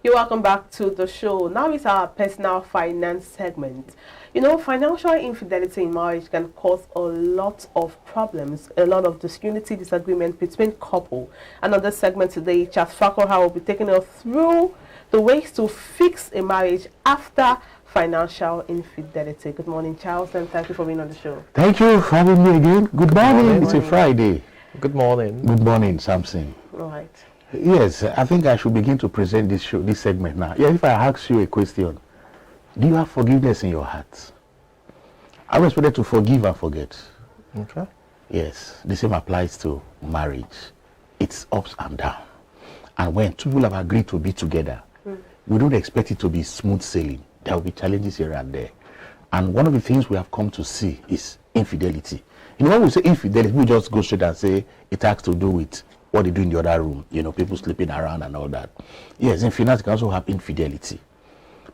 You're welcome back to the show. Now it's our personal finance segment. You know, financial infidelity in marriage can cause a lot of problems, a lot of disunity, disagreement between couple. And on this segment today, Charles Fakoha will be taking us through the ways to fix a marriage after financial infidelity. Good morning, Charles, and thank you for being on the show. Thank you for having me again. Good morning. It's a Friday. Good morning. Good morning, Samson. All right. Yes, I think I should begin to present this segment now. Yeah, if I ask you a question, do you have forgiveness in your heart? Are we expected to forgive and forget? Okay. Yes, the same applies to marriage. It's ups and downs. And when two people have agreed to be together, we don't expect it to be smooth sailing. There will be challenges here and there. And one of the things we have come to see is infidelity. You know, when we say infidelity, we just go straight and say it has to do with what they do in the other room, you know, people sleeping around and all that. Yes, in finance, you can also have infidelity.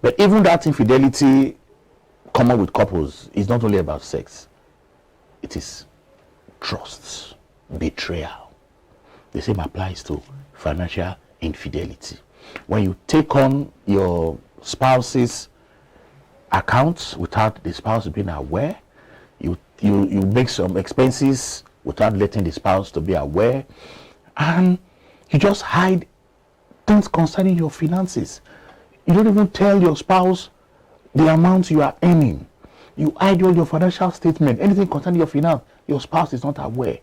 But even that infidelity common with couples is not only about sex. It is trust, betrayal. The same applies to financial infidelity. When you take on your spouse's accounts without the spouse being aware, you make some expenses without letting the spouse to be aware, and you just hide things concerning your finances. You don't even tell your spouse the amount you are earning. You hide all your financial statement, anything concerning your finance, your spouse is not aware.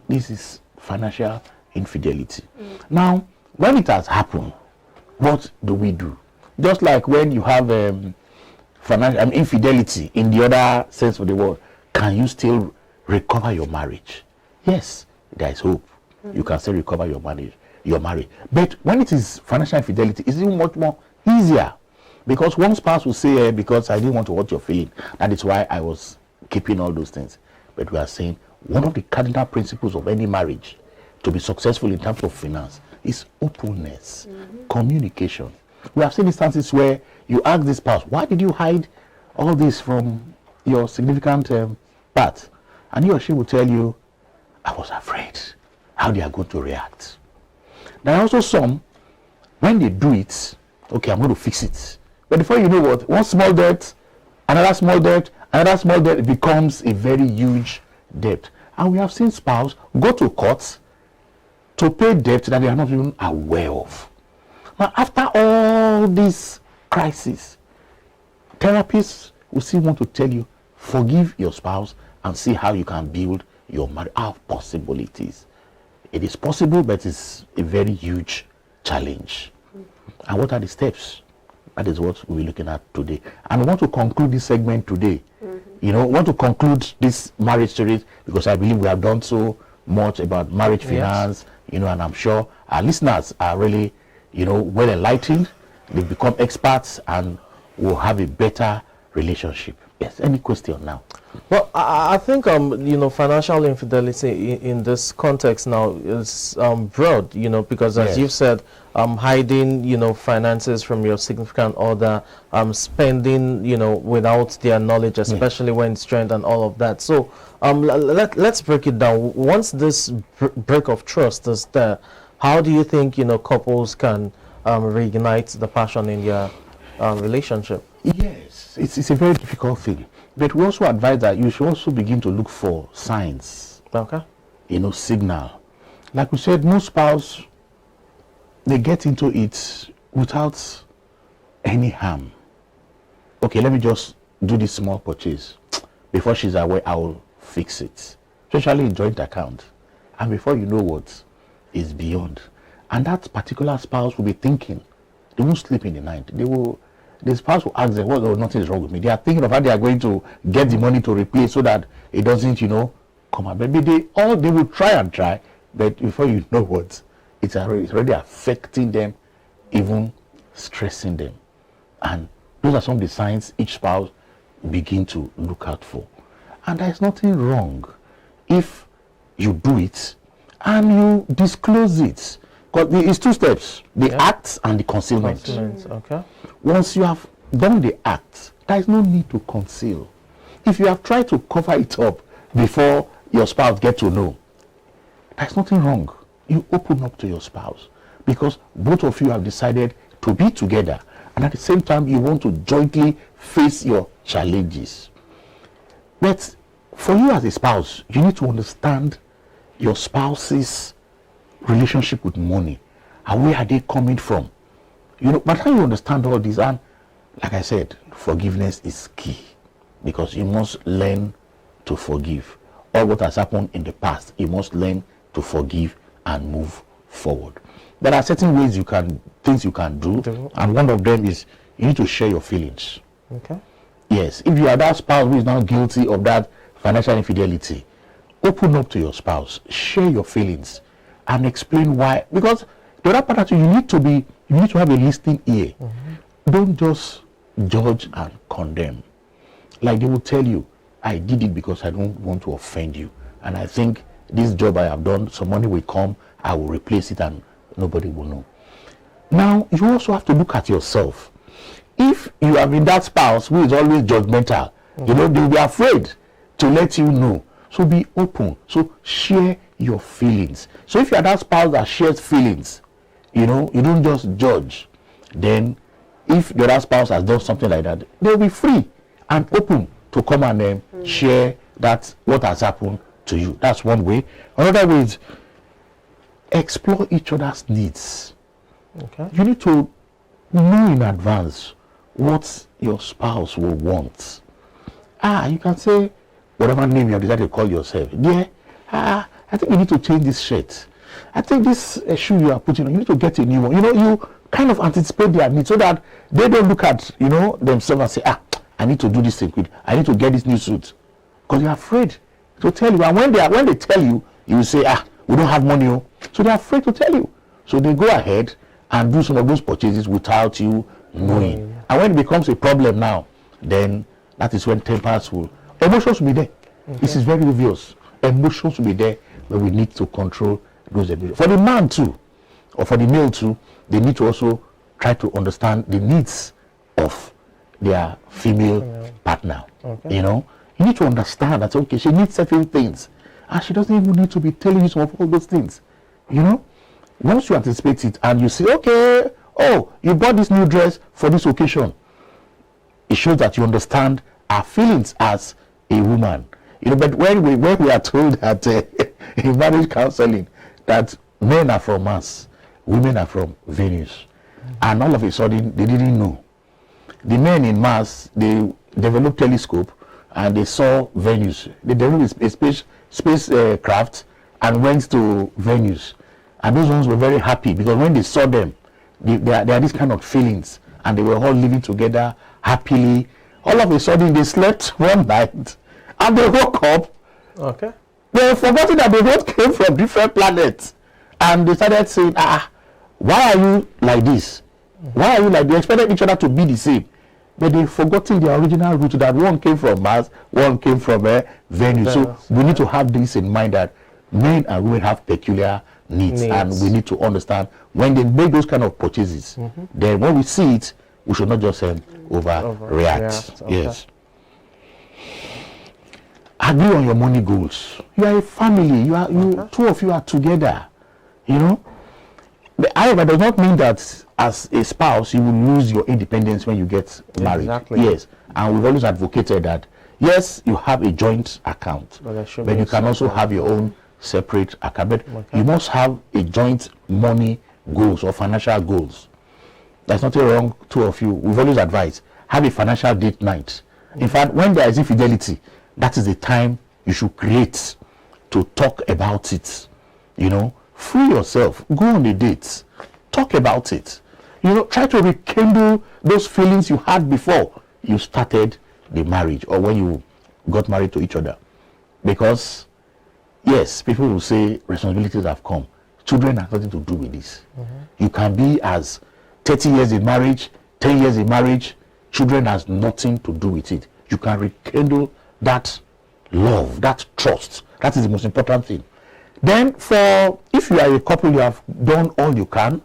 This is financial infidelity. Now, when it has happened, what do we do? Just like when you have financial infidelity in the other sense of the word, can you still recover your marriage? Yes, there is hope. You can still recover your marriage. But when it is financial infidelity, it's even much more easier, because one spouse will say, because I didn't want to hurt your feeling, that is why I was keeping all those things. But we are saying one of the cardinal principles of any marriage to be successful in terms of finance is openness, communication. We have seen instances where you ask this spouse, why did you hide all this from your significant part? And he or she will tell you, I was afraid how they are going to react. There are also some, when they do it, okay, I'm going to fix it. But before you know what, one small debt, another small debt, another small debt, it becomes a very huge debt. And we have seen spouses go to court to pay debt that they are not even aware of. Now, after all this crisis, therapists will still want to tell you, forgive your spouse and see how you can build your marriage. How possible it is. It is possible, but it's a very huge challenge. And what are the steps? That is what we're looking at today. And I want to conclude this segment today. You know, I want to conclude this marriage series because I believe we have done so much about marriage finance, you know, and I'm sure our listeners are really, you know, well enlightened. They've become experts and will have a better relationship. Yes, any question now? Well, I think you know, financial infidelity in this context now is broad, you know, because as you've said, hiding, you know, finances from your significant other, spending, you know, without their knowledge, especially when it's joint and all of that. So let's break it down. Once this break of trust is there, how do you think, you know, couples can reignite the passion in their relationship? Yes, it's a very difficult thing. But we also advise that you should also begin to look for signs. Okay. You know, signal. Like we said, most spouses, they get into it without any harm. Okay, let me just do this small purchase. Before she's aware, I will fix it. Especially in joint account. And before you know what is beyond. And that particular spouse will be thinking, they won't sleep in the night. The spouse will ask them, well, nothing is wrong with me. They are thinking of how they are going to get the money to repay so that it doesn't, you know, come out. But they will try, but before you know what, it's already affecting them, even stressing them. And those are some of the signs each spouse begin to look out for. And there's nothing wrong if you do it and you disclose it. Because it's two steps, the act and the concealment. Okay. Once you have done the act, there is no need to conceal. If you have tried to cover it up before your spouse gets to know, there's nothing wrong. You open up to your spouse because both of you have decided to be together, and at the same time you want to jointly face your challenges. But for you as a spouse, you need to understand your spouse's relationship with money and where are they coming from. But how you understand all this, and like I said, forgiveness is key, because you must learn to forgive. All what has happened in the past, you must learn to forgive and move forward. There are certain ways things you can do, and one of them is you need to share your feelings. Okay. Yes, if you are that spouse who is now guilty of that financial infidelity, open up to your spouse, share your feelings, and explain why. Because the other part, you need to have a listening ear. Don't just judge and condemn. Like they will tell you, I did it because I don't want to offend you, and I think this job I have done, some money will come, I will replace it, and nobody will know. Now, you also have to look at yourself. If you have been that spouse who is always judgmental, they will be afraid to let you know. So be open. So share your feelings. So if you are that spouse that shares feelings, you don't just judge. Then if the other spouse has done something like that, they'll be free and open to come and share that what has happened to you. That's one way. Another way is explore each other's needs. Okay. You need to know in advance what your spouse will want. You can say whatever name you have decided to call yourself. Yeah, I think you need to change this shirt. I think this shoe you are putting on, you need to get a new one. You kind of anticipate their needs so that they don't look at themselves and say, I need to do this thing quick. I need to get this new suit, because you're afraid to tell you. And when they tell you, you will say, we don't have money. So they're afraid to tell you. So they go ahead and do some of those purchases without you knowing. And when it becomes a problem now, then that is when tempers emotions will be there. Okay. This is very obvious. Emotions will be there, but we need to control those emotions. For the man too, or for the male too, they need to also try to understand the needs of their female partner. Okay. You need to understand that, okay, she needs certain things, and she doesn't even need to be telling you some of all those things. Once you anticipate it and you say, okay, you bought this new dress for this occasion, it shows that you understand our feelings as a woman. But when we are told that in marriage counseling that men are from Mars, women are from Venus, and all of a sudden they didn't know. The men in Mars, they developed telescope and they saw Venus. They developed a space craft and went to Venus. And those ones were very happy, because when they saw them, they had these kind of feelings, and they were all living together happily. All of a sudden, they slept one night, and they woke up. Okay. They forgot that they both came from different planets, and they started saying, why are you like this? Why are you like this? They expected each other to be the same, but they forgotten their original root, that one came from Mars, one came from Venus. So we need to have this in mind, that men and women have peculiar needs, and we need to understand when they make those kind of purchases. Then when we see it, we should not just overreact. Okay. Yes. Agree on your money goals. You are a family. Two of you are together. But however, does not mean that as a spouse you will lose your independence when you get married. Exactly. Yes, and we've always advocated that. Yes, you have a joint account, but you can also have your own separate account. But you must have a joint money goals or financial goals. There's nothing wrong, two of you. We've always advised, have a financial date night. In fact, when there is infidelity, that is the time you should create to talk about it. Free yourself, go on a date, talk about it. Try to rekindle those feelings you had before you started the marriage, or when you got married to each other. Because yes, people will say responsibilities have come. Children have nothing to do with this. You can be as 30 years in marriage, 10 years in marriage, children has nothing to do with it. You can rekindle that love, that trust. That is the most important thing. Then if you are a couple, you have done all you can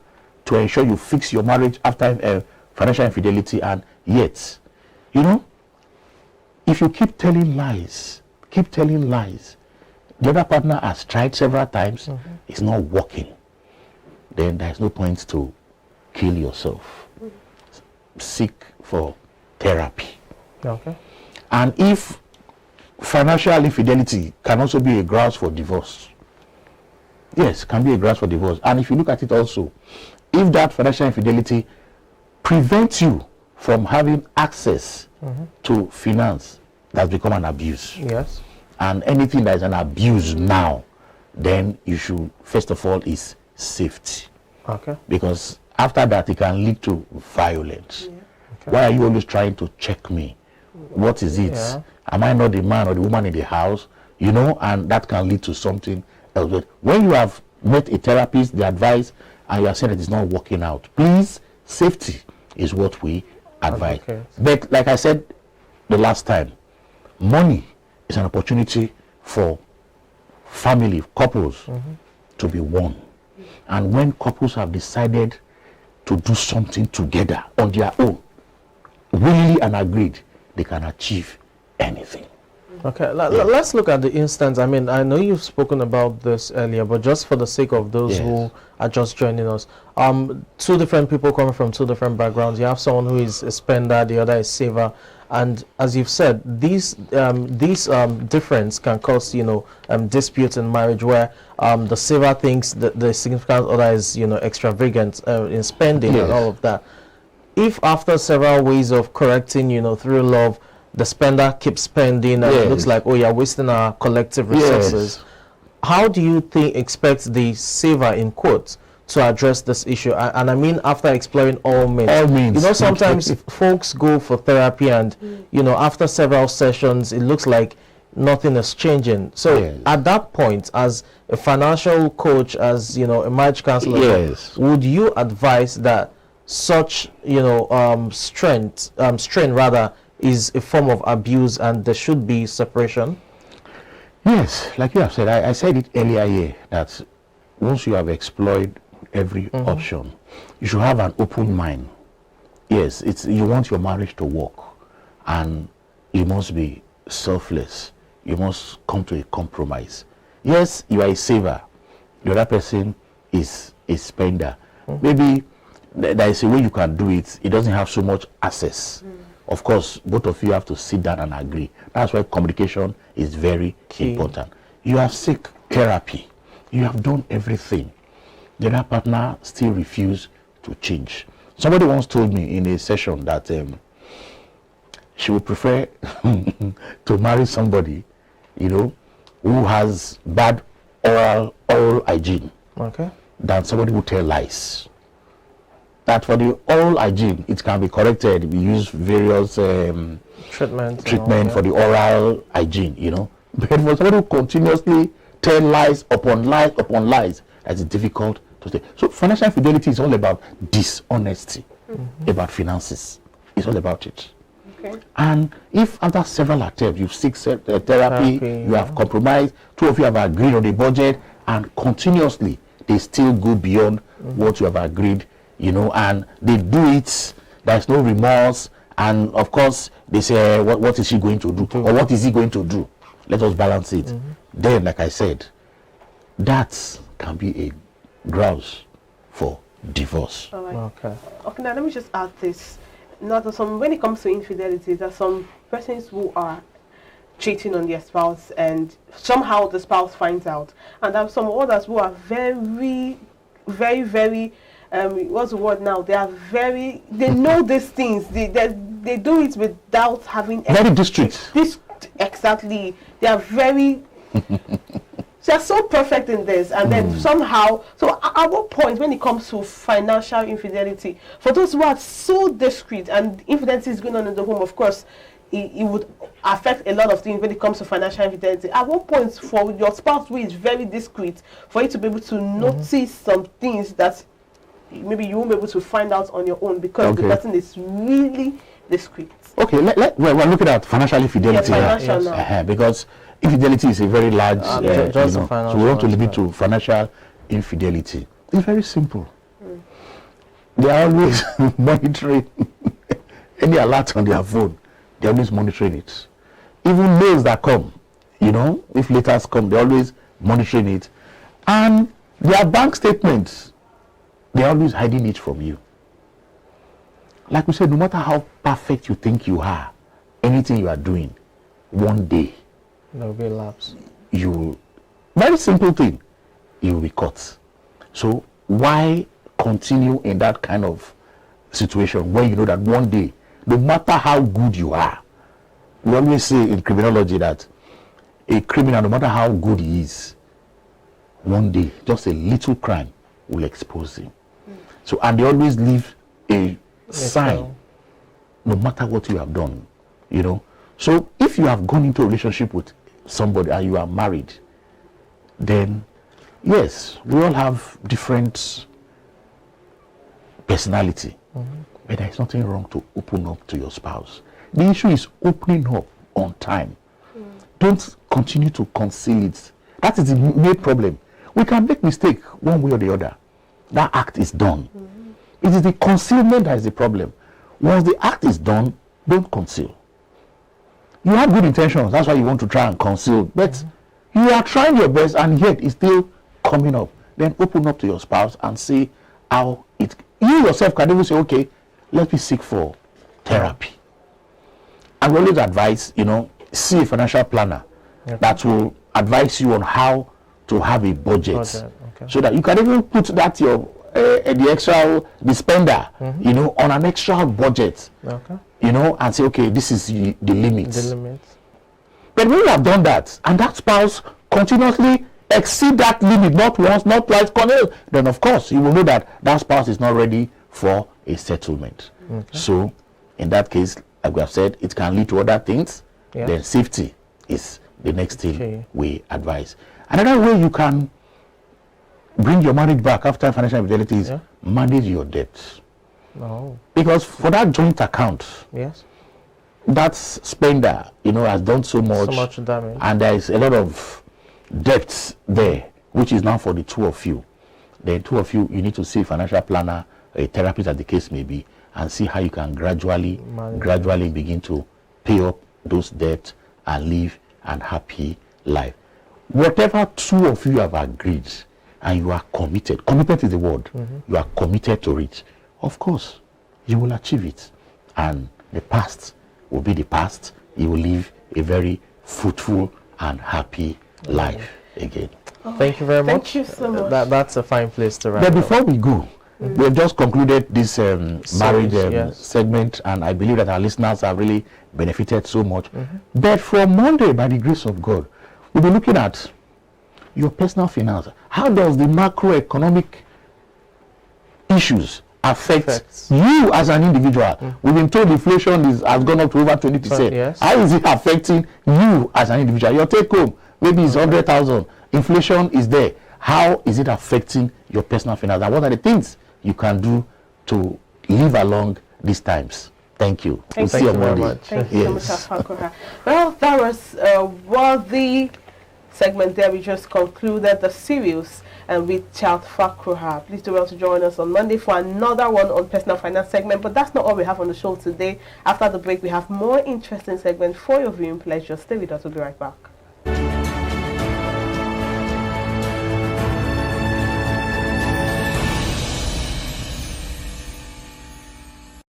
to ensure you fix your marriage after financial infidelity, and yet, if you keep telling lies, the other partner has tried several times, it's not working, then there's no point to kill yourself. seek for therapy. Okay. And if financial infidelity can also be a grounds for divorce, yes, can be a grounds for divorce. And if you look at it also, if that financial infidelity prevents you from having access to finance, that's become an abuse. Yes. And anything that is an abuse now, then you should, first of all, is safety. Okay. Because after that, it can lead to violence. Yeah. Okay. Why are you always trying to check me? What is it? Yeah. Am I not the man or the woman in the house? You know, and that can lead to something else. But when you have met a therapist, the advice, and you are saying that it's not working out, please, safety is what we advise. Okay. But like I said the last time, money is an opportunity for family, couples to be one. And when couples have decided to do something together on their own, willingly and agreed, they can achieve anything. Okay, let's look at the instance. I mean, I know you've spoken about this earlier, but just for the sake of those who are just joining us, two different people coming from two different backgrounds. You have someone who is a spender, the other is saver, and as you've said, these difference can cause, you know, disputes in marriage where the saver thinks that the significant other is, you know, extravagant in spending and all of that. If after several ways of correcting, you know, through love, the spender keeps spending and it looks like, oh, you're wasting our collective resources. How do you expect the saver, in quotes, to address this issue? And I mean, after exploring all means. All means. You know, sometimes folks go for therapy and, you know, after several sessions, it looks like nothing is changing. So at that point, as a financial coach, as, you know, a marriage counselor, would you advise that such, you know, strain rather is a form of abuse and there should be separation? Yes, like you have said, I said it earlier here that once you have explored every option, you should have an open mind. Yes, you want your marriage to work, and you must be selfless. You must come to a compromise. Yes, you are a saver. The other person is a spender. Maybe there is a way you can do it. It doesn't have so much access. Of course, both of you have to sit down and agree. That's why communication is very important. You have sought therapy. You have done everything. The other partner still refuses to change. Somebody once told me in a session that she would prefer to marry somebody, you know, who has bad oral hygiene, than somebody who tells lies. That for the oral hygiene, it can be corrected. We use various treatment for the oral hygiene, you know. But for somebody who continuously tell lies upon lies upon lies, that's difficult to say. So financial infidelity is all about dishonesty, about finances. It's all about it. And if after several attempts you seek therapy, you have compromised, two of you have agreed on the budget, and continuously they still go beyond what you have agreed, you know, and they do it, there's no remorse, and of course they say, what is she going to do, or what is he going to do? Let us balance it. Then, like I said, that can be a grounds for divorce. Okay, now let me just add this. Now, when it comes to infidelity, there are some persons who are cheating on their spouse and somehow the spouse finds out, and there are some others who are very what's the word now? They know these things. They do it without having very discreet. Exactly. They are very. They're so perfect in this, and then somehow. So at what point, when it comes to financial infidelity, for those who are so discreet, and infidelity is going on in the home, of course, it would affect a lot of things when it comes to financial infidelity. At what point, for your spouse who is very discreet, for you to be able to notice some things that maybe you won't be able to find out on your own because the person is really discreet. Okay, we're looking at financial infidelity. Because infidelity is a very large, so we want to limit to financial infidelity. It's very simple. They are always monitoring any alert on their phone. They're always monitoring it. Even mails that come, you know, if letters come, they're always monitoring it. And their bank statements, they're always hiding it from you. like we said, no matter how perfect you think you are, anything you are doing, one day there will be a lapse. You, very simple thing, you will be caught. So why continue in that kind of situation when you know that one day, no matter how good you are, we always say in criminology that a criminal, no matter how good he is, one day just a little crime will expose him. So, and they always leave a sign, no matter what you have done, you know. So if you have gone into a relationship with somebody and you are married, then yes, we all have different personality, but there is nothing wrong to open up to your spouse. The issue is opening up on time. Don't continue to conceal it. That is the main problem. We can make mistake one way or the other. That act is done. It is the concealment that is the problem. Once the act is done, don't conceal. You have good intentions, that's why you want to try and conceal, but you are trying your best and yet it's still coming up. Then open up to your spouse and see how it, you yourself can even say, okay, let me seek for therapy. And we always advise, you know, see a financial planner that will advise you on how to have a budget. So that you can even put that your the extra, the spender, you know, on an extra budget, you know, and say, okay, this is the limit. But when you have done that, and that spouse continuously exceed that limit, not once, not twice, then of course you will know that that spouse is not ready for a settlement. So in that case, like we have said, it can lead to other things. Then safety is the next thing we advise. Another way you can bring your marriage back after financial infidelity is manage your debts. Because for that joint account, that spender, you know, has done so much damage, and there is a lot of debts there, which is now for the two of you. The two of you, you need to see a financial planner, a therapist, as the case may be, and see how you can gradually begin to pay up those debts and live an happy life. Whatever two of you have agreed and you are committed, commitment is the word, you are committed to it, of course you will achieve it, and the past will be the past. You will live a very fruitful and happy life again. Thank you very much. Thank you so much. That's a fine place to wrap. But before we go, we have just concluded this marriage segment, and I believe that our listeners have really benefited so much. But from Monday, by the grace of God, we'll be looking at your personal finance. How does the macroeconomic issues affect you as an individual? We've been told inflation has gone up to over 20%. How is it affecting you as an individual? Your take home maybe is 100,000. Inflation is there. How is it affecting your personal finance? And what are the things you can do to live along these times? Thank you. We'll see you on Monday. Thank you so much, Fakura. Well, that was a worthy segment there. We just concluded the series with Child Fakura. Please do well to join us on Monday for another one on personal finance segment. But that's not all we have on the show today. After the break, we have more interesting segments for your viewing pleasure. Stay with us. We'll be right back.